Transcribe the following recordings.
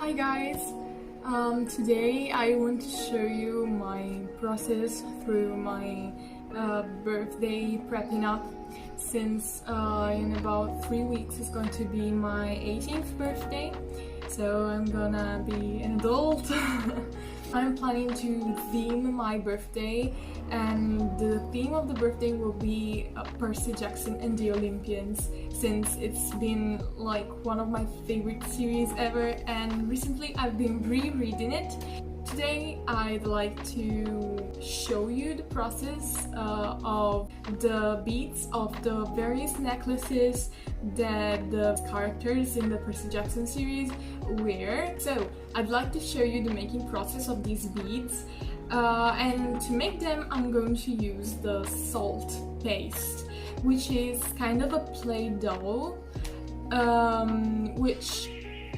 Hi guys! Today I want to show you my process through my birthday prepping up, since in about 3 weeks it's going to be my 18th birthday, so I'm gonna be an adult. I'm planning to theme my birthday, and the theme of the birthday will be Percy Jackson and the Olympians, since it's been like one of my favorite series ever, and recently I've been rereading it. Today I'd like to show you the process of the beads of the various necklaces that the characters in the Percy Jackson series wear. So I'd like to show you the making process of these beads, and to make them I'm going to use the salt paste, which is kind of a Play-Doh, which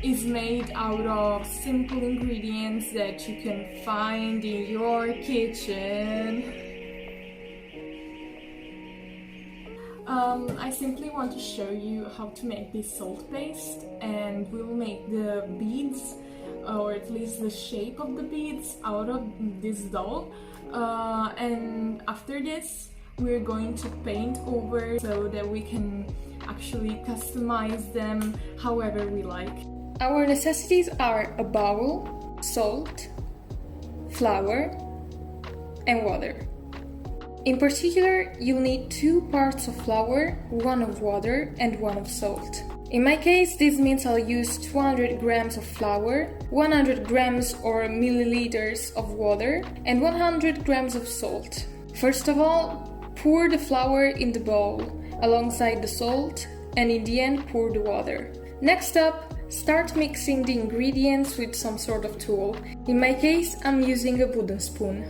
is made out of simple ingredients that you can find in your kitchen. I simply want to show you how to make this salt paste, and we'll make the beads, or at least the shape of the beads, out of this dough, and after this we're going to paint over so that we can actually customize them however we like. Our necessities are a bowl, salt, flour, and water. In particular, you'll need 2 parts of flour, 1 of water, and 1 of salt. In my case, this means I'll use 200 grams of flour, 100 grams or milliliters of water, and 100 grams of salt. First of all, pour the flour in the bowl alongside the salt, and in the end pour the water. Next up, start mixing the ingredients with some sort of tool. In my case, I'm using a wooden spoon.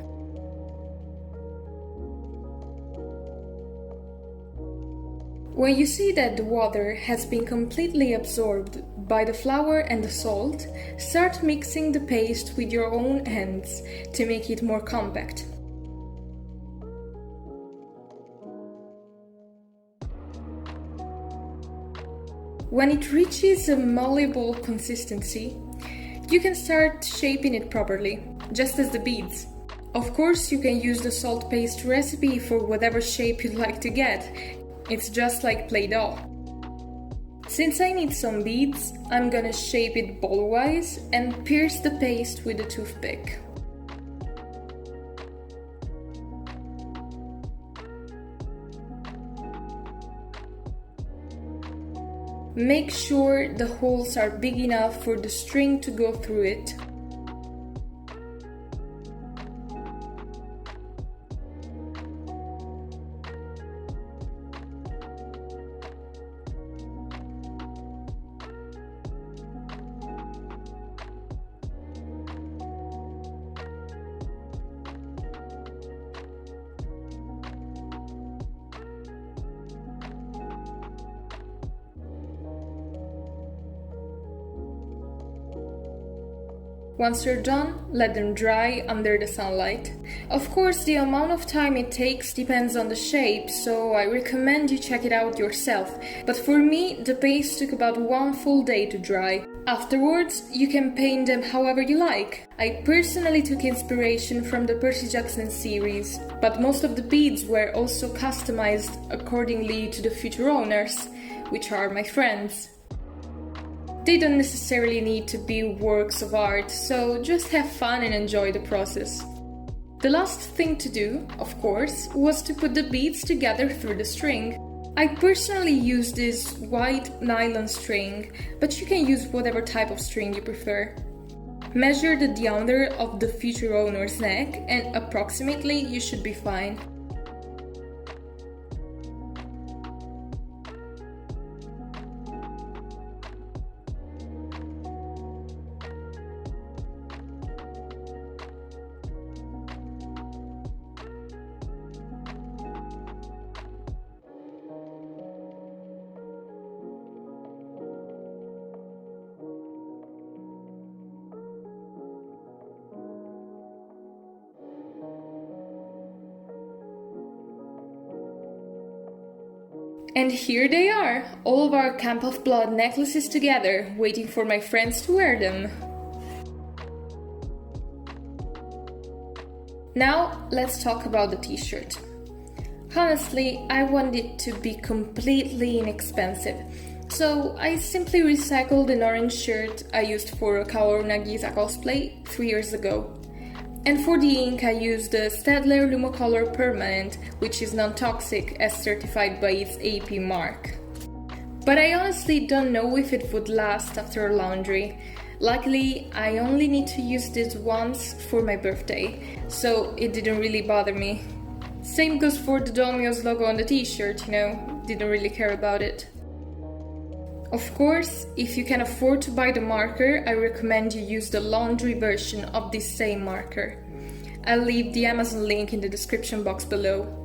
When you see that the water has been completely absorbed by the flour and the salt, start mixing the paste with your own hands to make it more compact. When it reaches a malleable consistency, you can start shaping it properly, just as the beads. Of course, you can use the salt paste recipe for whatever shape you'd like to get. It's just like Play-Doh. Since I need some beads, I'm gonna shape it ball-wise and pierce the paste with a toothpick. Make sure the holes are big enough for the string to go through it. Once you're done, let them dry under the sunlight. Of course, the amount of time it takes depends on the shape, so I recommend you check it out yourself. But for me, the paste took about 1 full day to dry. Afterwards, you can paint them however you like. I personally took inspiration from the Percy Jackson series, but most of the beads were also customized accordingly to the future owners, which are my friends. They don't necessarily need to be works of art, so just have fun and enjoy the process. The last thing to do, of course, was to put the beads together through the string. I personally use this white nylon string, but you can use whatever type of string you prefer. Measure the diameter of the future owner's neck, and approximately you should be fine. And here they are, all of our Camp of Blood necklaces together, waiting for my friends to wear them. Now let's talk about the t-shirt. Honestly, I want it to be completely inexpensive, so I simply recycled an orange shirt I used for a Kaoru Nagisa cosplay 3 years ago. And for the ink I used the Staedtler Lumocolor Permanent, which is non-toxic as certified by its AP mark. But I honestly don't know if it would last after laundry. Luckily, I only need to use this once for my birthday, so it didn't really bother me. Same goes for the Domio's logo on the t-shirt, didn't really care about it. Of course, if you can afford to buy the marker, I recommend you use the laundry version of this same marker. I'll leave the Amazon link in the description box below.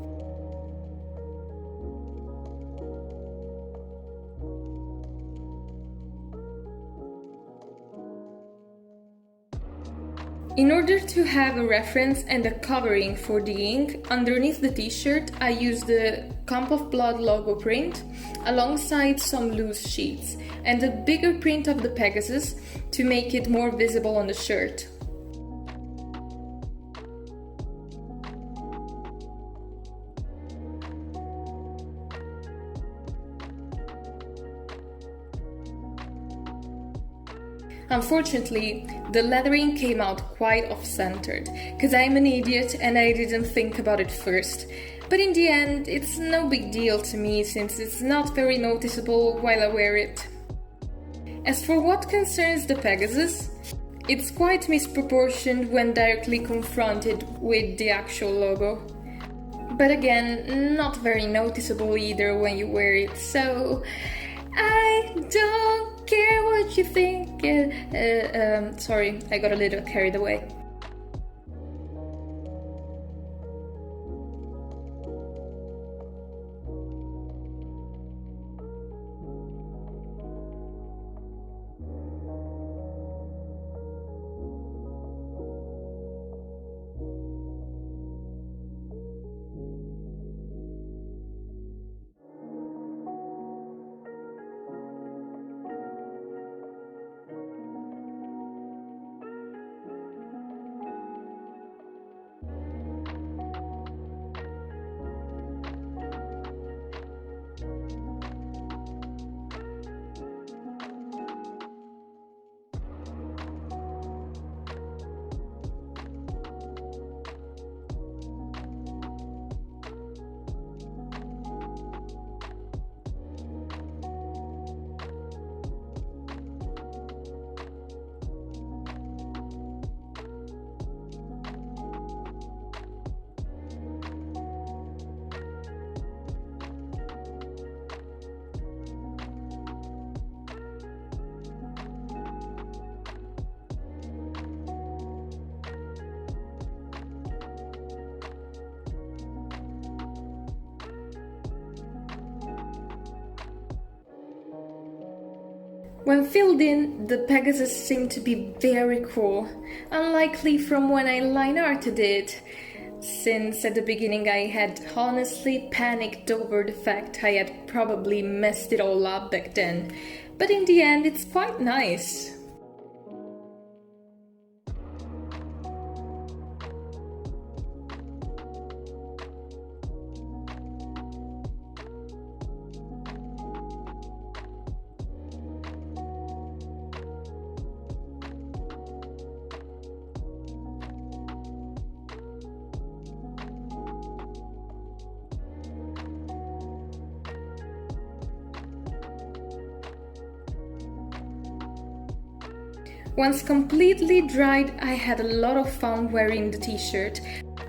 In order to have a reference and a covering for the ink, underneath the t-shirt I used the Camp of Blood logo print alongside some loose sheets and a bigger print of the Pegasus to make it more visible on the shirt. Unfortunately, the lettering came out quite off-centered, cause I'm an idiot and I didn't think about it first. But in the end, it's no big deal to me since it's not very noticeable while I wear it. As for what concerns the Pegasus, it's quite misproportioned when directly confronted with the actual logo. But again, not very noticeable either when you wear it, so I don't care what you think. Sorry, I got a little carried away. When filled in, the Pegasus seemed to be very cool, unlikely from when I line arted it, since at the beginning I had honestly panicked over the fact I had probably messed it all up back then, but in the end it's quite nice. Once completely dried, I had a lot of fun wearing the t-shirt,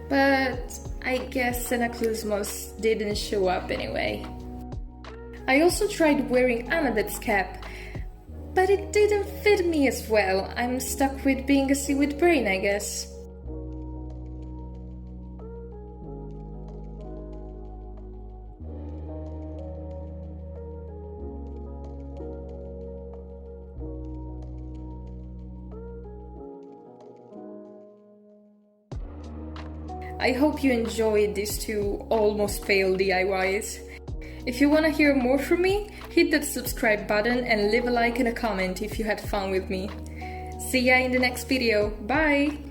but I guess Senaclusmos didn't show up anyway. I also tried wearing Annabeth's cap, but it didn't fit me as well. I'm stuck with being a seaweed brain, I guess. I hope you enjoyed these two almost failed DIYs. If you want to hear more from me, hit that subscribe button and leave a like and a comment if you had fun with me. See ya in the next video, bye!